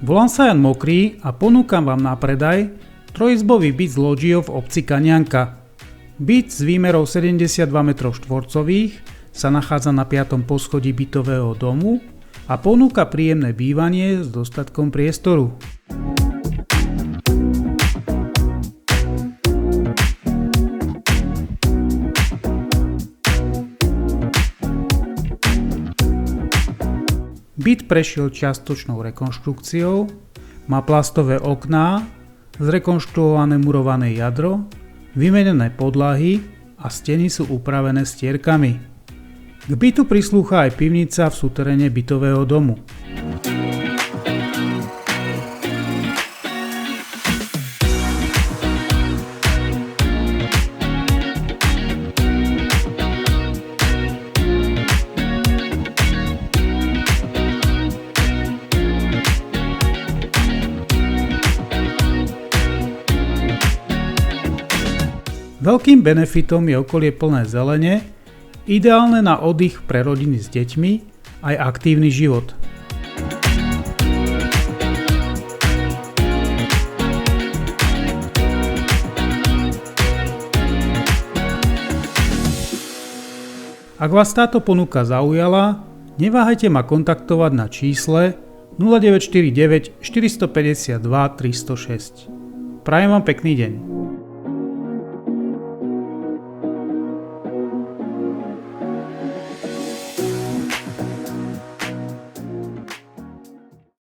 Volám sa Jan Mokrý a ponúkam vám na predaj trojizbový byt z lóžiou v obci Kanianka. Byt s výmerou 72 m2 sa nachádza na 5. poschodí bytového domu a ponúka príjemné bývanie s dostatkom priestoru. Byt prešiel čiastočnou rekonštrukciou, má plastové okná, zrekonštruované murované jadro, vymenené podlahy a steny sú upravené stierkami. K bytu prislúcha aj pivnica v súteréne bytového domu. Veľkým benefitom je okolie plné zelene, ideálne na oddych pre rodiny s deťmi aj aktívny život. Ak vás táto ponuka zaujala, neváhajte ma kontaktovať na čísle 0949 452 306. Prajem vám pekný deň.